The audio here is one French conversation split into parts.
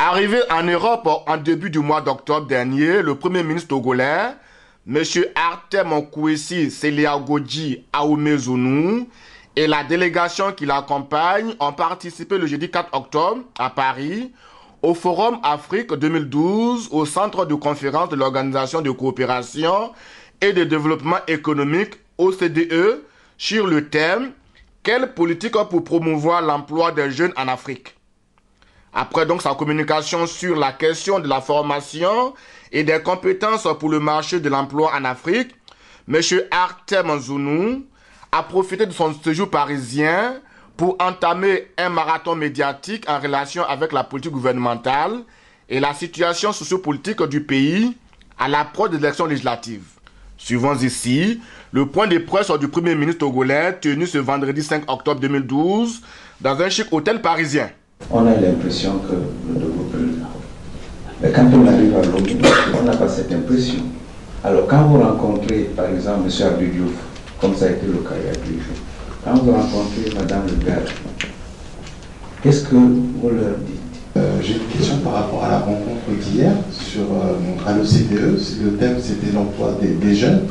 Arrivé en Europe en début du mois d'octobre dernier, le Premier ministre togolais, M. Artem Kwesi Seliagodji Ahmed-Zounou, et la délégation qui l'accompagne ont participé le jeudi 4 octobre à Paris au Forum Afrique 2012 au centre de conférence de l'Organisation de coopération et de développement économique OCDE sur le thème « Quelle politique pour promouvoir l'emploi des jeunes en Afrique ?» Après donc sa communication sur la question de la formation et des compétences pour le marché de l'emploi en Afrique, M. Artem Zounou a profité de son séjour parisien pour entamer un marathon médiatique en relation avec la politique gouvernementale et la situation sociopolitique du pays à l'approche des élections législatives. Suivons ici le point de presse du Premier ministre togolais tenu ce vendredi 5 octobre 2012 dans un chic hôtel parisien. On a l'impression que le Togo peut le faire. Mais quand on arrive à Lomé, on n'a pas cette impression. Alors quand vous rencontrez par exemple M. Abdou Diouf, comme ça a été le cas il y a 2 jours, quand vous rencontrez Mme Le Gall, qu'est-ce que vous leur dites? J'ai une question par rapport à la rencontre d'hier à l'OCDE. Le thème c'était l'emploi des jeunes.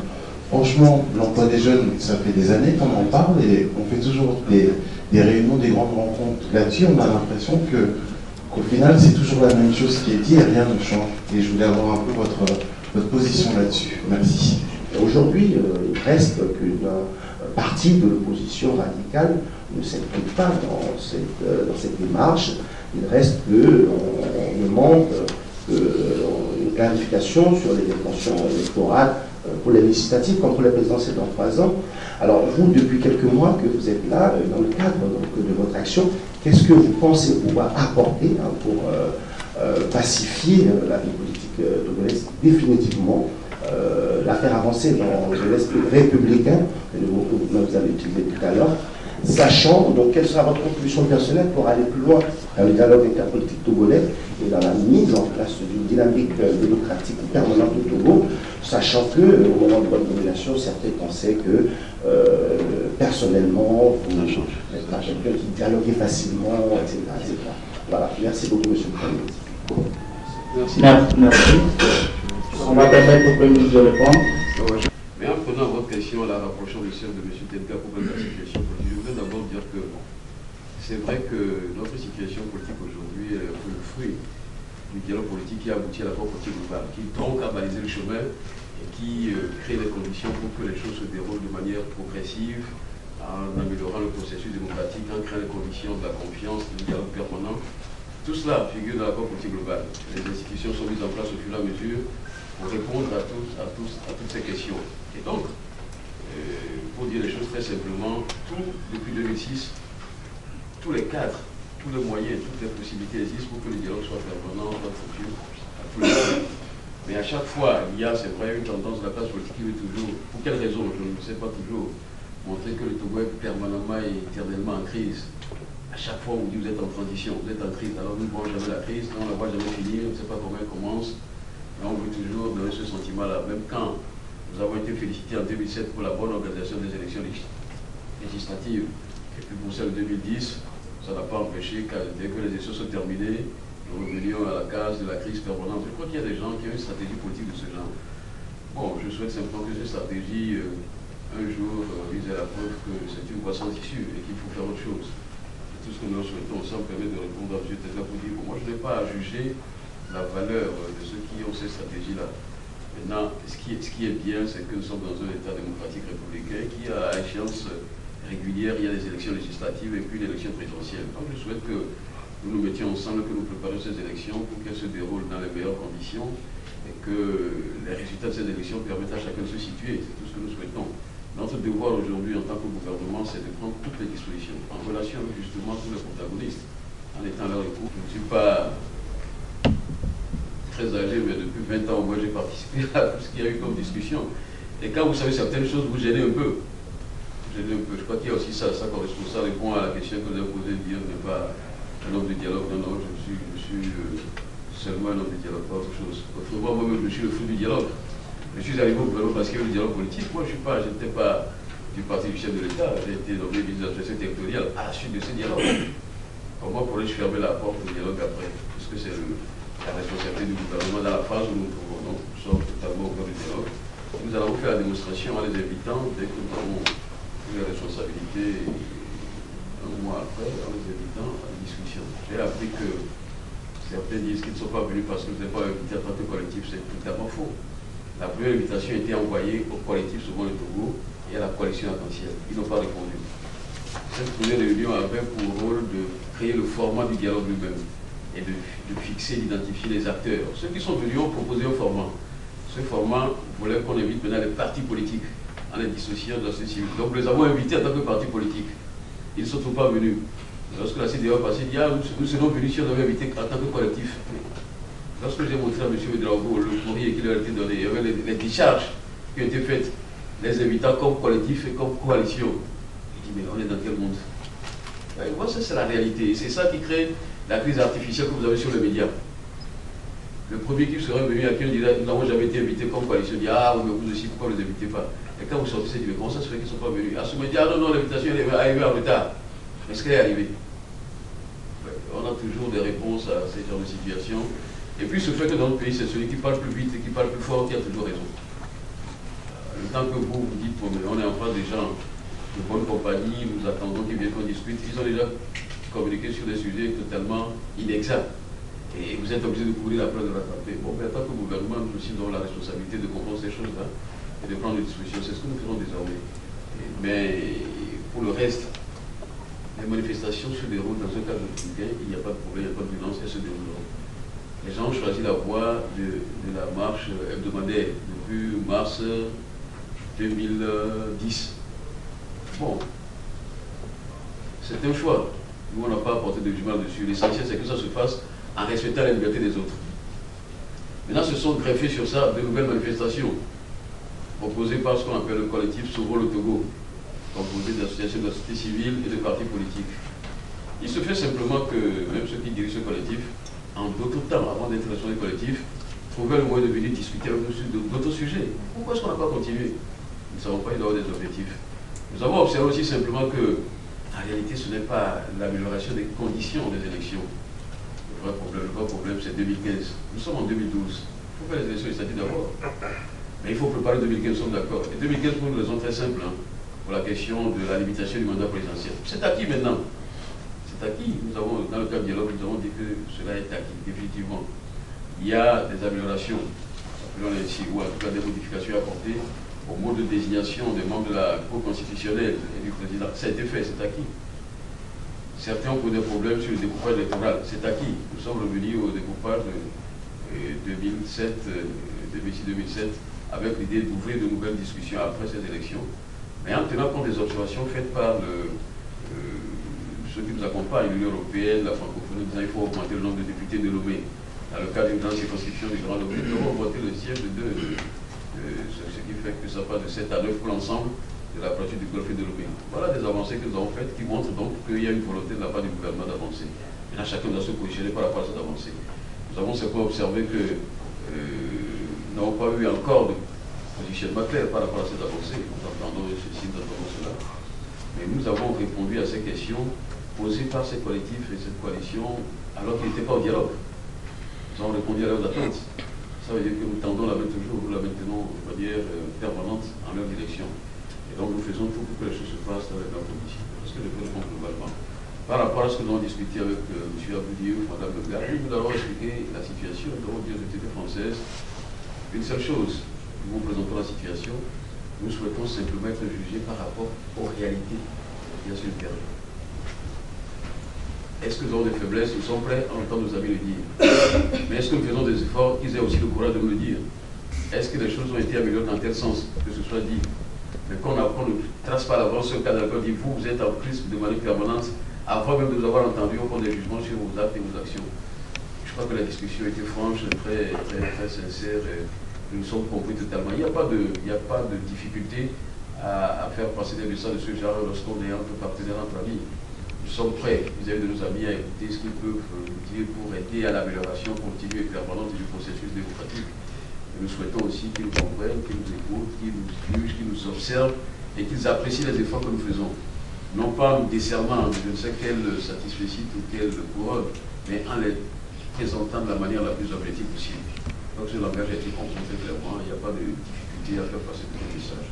Franchement, l'emploi des jeunes, ça fait des années qu'on en parle et on fait toujours des réunions, des grandes rencontres. Là-dessus, on a l'impression qu'au final, c'est toujours la même chose qui est dit et rien ne change. Et je voulais avoir un peu votre position là-dessus. Merci. Aujourd'hui, il reste qu'une partie de l'opposition radicale ne s'implique pas dans cette démarche. Il reste qu'on demande une clarification sur les détentions électorales pour les législatives comme pour les présidentielles dans 3 ans. Alors vous, depuis quelques mois que vous êtes là, dans le cadre de votre action, qu'est-ce que vous pensez pouvoir apporter pour pacifier la vie politique togolaise définitivement, la faire avancer dans l'esprit républicain, le mot que vous avez utilisé tout à l'heure, sachant donc quelle sera votre contribution personnelle pour aller plus loin dans le dialogue interpolitique togolais et dans la mise en place d'une dynamique démocratique permanente au Togo, sachant que au moment de votre nomination, certains pensaient que personnellement, vous n'êtes pas quelqu'un qui dialoguait facilement, etc., etc. Voilà, merci beaucoup, monsieur le Premier ministre. Merci. On va permettre au Premier ministre de répondre. Mais en prenant votre question, la rapprochant de celle de M. Tedka pour la situation politique, je voudrais d'abord dire que c'est vrai que notre situation politique aujourd'hui est un peu le fruit du dialogue politique qui aboutit à l'accord politique global, qui donc a balisé le chemin et qui crée les conditions pour que les choses se déroulent de manière progressive, en améliorant le processus démocratique, en créant les conditions de la confiance, du dialogue permanent. Tout cela figure dans l'accord politique global. Les institutions sont mises en place au fur et à mesure pour répondre à toutes ces questions. Et donc, pour dire les choses très simplement, depuis 2006, tous les cadres, tous les moyens, toutes les possibilités existent pour que le dialogue soit permanent dans le futur à tous les niveaux. Mais à chaque fois, il y a, c'est vrai, une tendance de la classe politique qui veut toujours, pour quelle raison, je ne sais pas toujours, montrer que le Togo est permanemment et éternellement en crise. À chaque fois, on dit vous êtes en transition, vous êtes en crise, alors nous ne voyons jamais la crise, on ne la voit jamais finir, on ne sait pas comment elle commence. Mais on veut toujours donner ce sentiment-là. Même quand nous avons été félicités en 2007 pour la bonne organisation des élections législatives, et puis pour celle de 2010, ça n'a pas empêché que dès que les élections sont terminées, nous revenions à la case de la crise permanente. Je crois qu'il y a des gens qui ont une stratégie politique de ce genre. Bon, je souhaite simplement que cette stratégie, un jour, vise à la preuve que c'est une voie sans issue et qu'il faut faire autre chose. Tout ce que nous souhaitons, ça me permet de répondre à M. Tedka pour dire, moi je n'ai pas à juger la valeur de ceux qui ont cette stratégie-là. Maintenant, ce qui est bien, c'est que nous sommes dans un État démocratique républicain qui a à échéance régulière, il y a les élections législatives et puis l'élection présidentielle. Donc je souhaite que nous nous mettions ensemble, que nous préparions ces élections pour qu'elles se déroulent dans les meilleures conditions et que les résultats de ces élections permettent à chacun de se situer. C'est tout ce que nous souhaitons. Notre devoir aujourd'hui en tant que gouvernement, c'est de prendre toutes les dispositions en relation avec justement tous les protagonistes, en étant leur écoute. Je ne suis pas très âgé, mais depuis 20 ans au moins j'ai participé à tout ce qu'il y a eu comme discussion. Et quand vous savez certaines choses, vous gênez un peu. Je crois qu'il y a aussi ça correspond, ça répond à la question que vous avez posée, dire je n'ai pas un homme de dialogue. Non, je suis seulement un homme de dialogue, pas autre chose. Autrement, moi-même, je suis le fou du dialogue. Je suis arrivé au gouvernement parce qu'il y a eu le dialogue politique. Moi, je n'étais pas du parti du chef de l'État. J'ai été nommé ministre de l'administration territoriale à la suite de ce dialogue. Comment pourrais-je fermer la porte au dialogue après? que c'est la responsabilité du gouvernement dans la phase où nous nous trouvons. Donc, nous sommes totalement au cœur du dialogue. Nous allons faire la démonstration en les invitant, dès que nous avons pris la responsabilité, un mois après, en les invitant à la discussion. J'ai appris que certains disent qu'ils ne sont pas venus parce que vous n'êtes pas invités en tant que collectif. C'est totalement faux. La première invitation a été envoyée au collectif Sauvons le Togo et à la coalition arc-en-ciel. Ils n'ont pas répondu. Cette première réunion avait pour rôle de créer le format du dialogue lui-même et de fixer, d'identifier les acteurs. Ceux qui sont venus ont proposé un format. Ce format voulait qu'on invite maintenant les partis politiques en les dissociant de la société civile. Donc nous les avons invités en tant que partis politiques. Ils ne sont pas venus. Lorsque la CDAO est passée, il dit nous serons venus si on avait invité en tant que collectif. Lorsque j'ai montré à M. Ouédraogo le courrier qui leur a été donné, il y avait les décharges qui ont été faites, les invitant comme collectif et comme coalition. Il dit mais on est dans quel monde? Moi, ça c'est la réalité. C'est ça qui crée la crise artificielle que vous avez sur les médias. Le premier qui serait venu à qui on dirait nous n'avons jamais été invités comme coalition, il dit ah mais vous aussi pourquoi vous ne les invitez pas? Et quand vous sortez, vous dites comment ça se fait qu'ils ne sont pas venus? À ce moment, il dit ah non, l'invitation est arrivée en retard. Est-ce qu'elle est arrivée? On a toujours des réponses à ces genres de situations. Et puis ce fait que dans notre pays, c'est celui qui parle plus vite et qui parle plus fort qui a toujours raison. Le temps que vous dites on est en face des gens de bonne compagnie, nous attendons qu'ils viennent qu'on discute, ils ont déjà communiqué sur des sujets totalement inexacts. Et vous êtes obligé de courir après de rattraper. Bon, mais en tant que gouvernement, nous aussi avons la responsabilité de comprendre ces choses-là et de prendre des dispositions. C'est ce que nous faisons désormais. Mais pour le reste, les manifestations se déroulent dans un cadre républicain, il n'y a pas de problème, il n'y a pas de violence, elles se déroulent. Les gens ont choisi la voie de la marche hebdomadaire depuis mars 2010. Bon, c'est un choix. Nous, on n'a pas apporté de jugement dessus. L'essentiel, c'est que ça se fasse en respectant la liberté des autres. Maintenant, se sont greffés sur ça de nouvelles manifestations proposées par ce qu'on appelle le collectif Sauvons le Togo, composé d'associations de la société civile et de partis politiques. Il se fait simplement que même ceux qui dirigent ce collectif, en d'autres temps, avant d'être responsable du collectif, trouvaient le moyen de venir discuter avec nous sur d'autres sujets. Pourquoi est-ce qu'on n'a pas continué? Nous ne savons pas, il doit y avoir des objectifs. Nous avons observé aussi simplement que, en réalité, ce n'est pas l'amélioration des conditions des élections. Le vrai problème, c'est 2015. Nous sommes en 2012. Il faut faire les élections législatives d'abord. Mais il faut préparer 2015, nous sommes d'accord. Et 2015, pour une raison très simple, pour la question de la limitation du mandat présidentiel. C'est acquis maintenant. C'est acquis. Nous avons, dans le cadre du dialogue, nous avons dit que cela est acquis, définitivement. Il y a des améliorations, appelons ainsi, ou en tout cas des modifications apportées au mode de désignation des membres de la Cour constitutionnelle et du président. Ça a été fait, c'est acquis. Certains ont posé des problèmes sur le découpage électoral, c'est acquis. Nous sommes revenus au découpage de 2006-2007 avec l'idée d'ouvrir de nouvelles discussions après ces élections, mais en tenant compte des observations faites par ceux qui nous accompagnent, l'Union européenne, la francophonie, disant qu'il faut augmenter le nombre de députés dénommés. Dans le cadre d'une grande circonscription du Grand Lomé, nous avons augmenté le siège de 2, ce qui fait que ça passe de 7 à 9 pour l'ensemble de la pratique du Golfe de Lomé. Voilà des avancées que nous avons faites qui montrent donc qu'il y a une volonté de la part du gouvernement d'avancer. Maintenant, chacun doit se positionner par rapport à cette avancée. Nous avons simplement observé que nous n'avons pas eu encore de positionnement clair par rapport à cette avancée. Nous entendons ceci, nous entendons cela. Mais nous avons répondu à ces questions posées par ces collectifs et cette coalition alors qu'ils n'étaient pas au dialogue. Nous avons répondu à leurs attentes. Ça veut dire que nous tendons la main toujours, nous la maintenons de manière permanente en leur direction. Et donc nous faisons tout pour que les choses se fassent avec leurs conditions. Parce que je peux répondre globalement. Par rapport à ce que nous avons discuté avec M. Aboudiou, Mme Le Gars, nous avons expliqué la situation, nous avons dit aux autorités françaises une seule chose. Nous vous présentons la situation, nous souhaitons simplement être jugés par rapport aux réalités qu'il y a sur le terrain. Est-ce que nous avons des faiblesses? Nous sommes prêts à entendre nos amis le dire. Mais est-ce que nous faisons des efforts qu'ils aient aussi le courage de nous le dire? Est-ce que les choses ont été améliorées dans tel sens que ce soit dit? Mais qu'on ne trace pas à l'avance ce cas d'accord, dit vous êtes en crise de manière permanente avant même de nous avoir entendu au fond des jugements sur vos actes et vos actions. Je crois que la discussion a été franche, très sincère, et nous sommes compris totalement. Il n'y a pas de difficulté à faire passer des messages de ce genre lorsqu'on est entre partenaires, entre amis. Nous sommes prêts vis-à-vis de nos amis à écouter ce qu'ils peuvent nous dire pour aider à l'amélioration continue et permanente du processus démocratique. Et nous souhaitons aussi qu'ils nous comprennent, qu'ils nous écoutent, qu'ils nous jugent, qu'ils nous observent et qu'ils apprécient les efforts que nous faisons. Non pas en nous décernant je ne sais quelle satisfaction ou quelle couronne, mais en les présentant de la manière la plus objective possible. Donc ce langage a été compris très clairement, il n'y a pas de difficulté à faire passer tous les messages.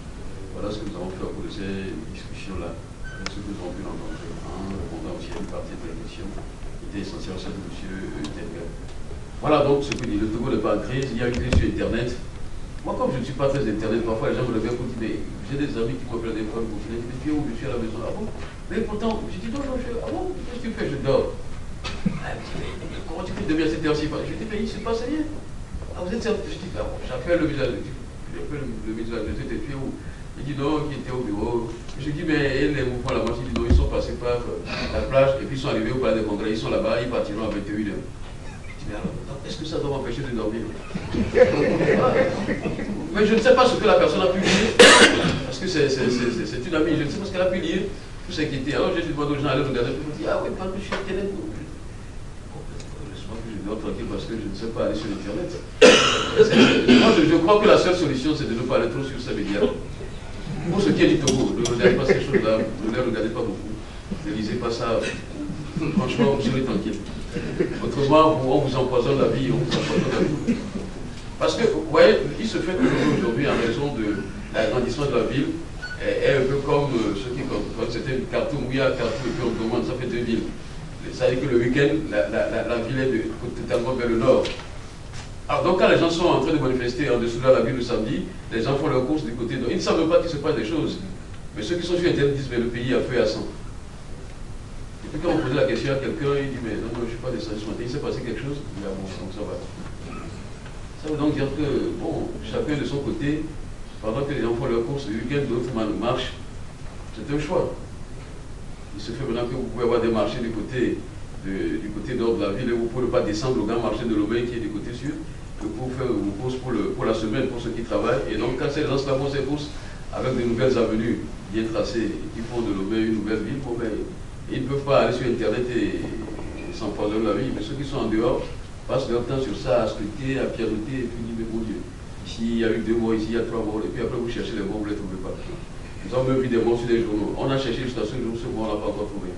Voilà ce que nous avons fait au cours de ces discussions-là, avec ce que nous avons pu rencontrer, en répondant aussi à une partie de la question qui était essentielle, celle de M. Tenga. Voilà donc ce que dit le Togo n'est pas en crise, il y a une crise sur Internet. Moi, comme je ne suis pas très Internet, parfois les gens me le disent, mais j'ai des amis qui m'appellent des fois, qui me disent, tu es où? Je suis à la maison. Ah bon? Mais pourtant, je dis, non, je suis. Ah bon? Qu'est-ce que tu fais? Je dors. Ah, comment tu fais de bien cette heure-ci? Je dis, mais il se passe rien. Ah, vous êtes certain? Je dis, j'appelle le village. J'appelle le village. Je dis, tu es où? Il dit, non, qui était au bureau. Je dis, mais les mouvements là-bas, il dit, non, ils sont passés par la plage, et puis ils sont arrivés au palais des congrès, ils sont là-bas, ils partiront à 21h. Est-ce que ça doit m'empêcher de dormir? Mais je ne sais pas ce que la personne a pu lire, parce que c'est une amie, je ne sais pas ce qu'elle a pu lire, tout s'inquiéter. Alors j'ai demandé aux gens d'aller regarder, je me dis, ah oui, parce que je suis Internet. Laisse-moi que je dors tranquille parce que je ne sais pas aller sur Internet. Moi, je crois que la seule solution, c'est de ne pas aller trop sur ces médias. Pour ce qui est du Togo, ne regardez pas ces choses-là, ne les regardez pas beaucoup, ne lisez pas ça. Franchement, vous serez tranquille. Autrement, on vous empoisonne la vie, on vous empoisonne la vie. Parce que, vous voyez, il se fait que aujourd'hui, en raison de l'agrandissement de la ville, est un peu comme ceux qui, quand c'était Khartoum, oui, à Khartoum, et puis on demande, ça fait deux villes. Ça veut dire que le week-end, la ville est totalement vers le nord. Alors donc, quand les gens sont en train de manifester en dessous de la ville le samedi, les gens font leurs courses du côté nord. Ils ne savent même pas qu'il se passe des choses. Mais ceux qui sont sur Internet disent, mais le pays a feu et à sang. Et puis quand on posait la question à quelqu'un, il dit, mais non, je ne suis pas descendu ce matin, il s'est passé quelque chose. Il dit, ah bon, donc ça va. Ça veut donc dire que, bon, chacun de son côté, pendant que les gens font leurs courses le week-end, d'autres marchent, c'est un choix. Il se fait maintenant que vous pouvez avoir des marchés du côté nord de la ville et vous ne pouvez pas descendre au grand marché de Lomé qui est du côté sud, que vous faire vos courses pour la semaine, pour ceux qui travaillent. Et donc, quand ces gens-là font ces courses avec de nouvelles avenues bien tracées, et qui font de Lomé une nouvelle ville, bon, ben, ils ne peuvent pas aller sur Internet et s'empoisonner la vie. Mais ceux qui sont en dehors passent leur temps sur ça, à scruter, à pianoter, et puis disent, mais mon Dieu, ici il y a eu 2 morts, ici il y a 3 morts, et puis après vous cherchez les morts, vous ne les trouvez pas. Nous avons même vu des morts sur les journaux. On a cherché jusqu'à ce jour, ce mort, on n'a pas encore trouvé.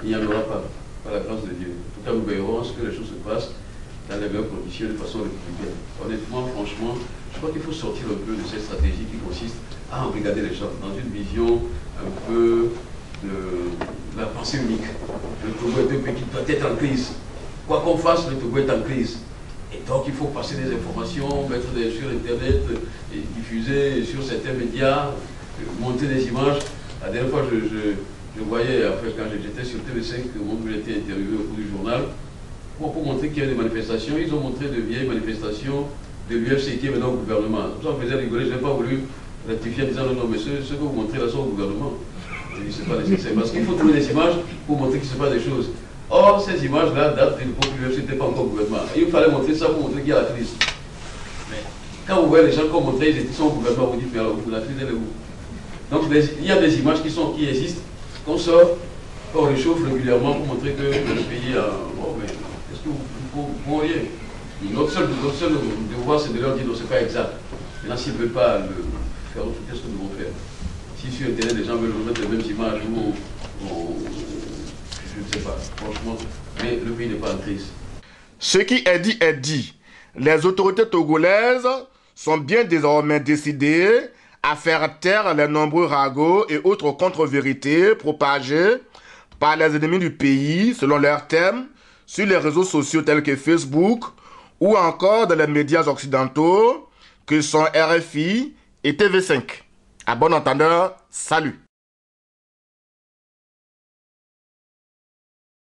Il n'y en aura pas, par la grâce de Dieu. En tout cas, nous verrons ce que les choses se passent dans les meilleures conditions, de façon républicaine. Honnêtement, franchement, je crois qu'il faut sortir un peu de cette stratégie qui consiste à embrigader les gens dans une vision un peu de la pensée unique. Le Togo est un pays qui doit être en crise. Quoi qu'on fasse, le Togo est en crise. Et donc il faut passer des informations, mettre sur Internet, et diffuser sur certains médias, monter des images. La dernière fois, je voyais, après, quand j'étais sur TV5, mon a été interviewé au cours du journal, pour montrer qu'il y a des manifestations. Ils ont montré de vieilles manifestations de l'UFC qui est maintenant au gouvernement. Ça me faisait rigoler, je n'ai pas voulu rectifier en disant non, mais ce que vous montrez là sont au gouvernement. Je dis, c'est pas nécessaire. Parce qu'il faut trouver des images pour montrer qu'il se passe des choses. Or, ces images-là datent de l'époque où l'UFC n'était pas encore au gouvernement. Et il fallait montrer ça pour montrer qu'il y a la crise. Mais quand vous voyez les gens qu'on montrait, ils sont au gouvernement, vous dites, mais alors, la crise, elle est où? Donc, il y a des images qui existent, qu'on sort, qu'on réchauffe régulièrement pour montrer que le pays a. Bon, mais est-ce que vous pourriez? Notre seul devoir, c'est de leur dire, non, c'est pas exact. Maintenant, s'ils ne veulent pas le faire, qu'est-ce que nous devons faire? Si sur Internet, les gens veulent remettre les mêmes images, je ne sais pas, franchement, mais le pays n'est pas en crise. Ce qui est dit est dit. Les autorités togolaises sont bien désormais décidées à faire taire les nombreux ragots et autres contre-vérités propagées par les ennemis du pays selon leurs thèmes sur les réseaux sociaux tels que Facebook ou encore dans les médias occidentaux que sont RFI et TV5. À bon entendeur, salut.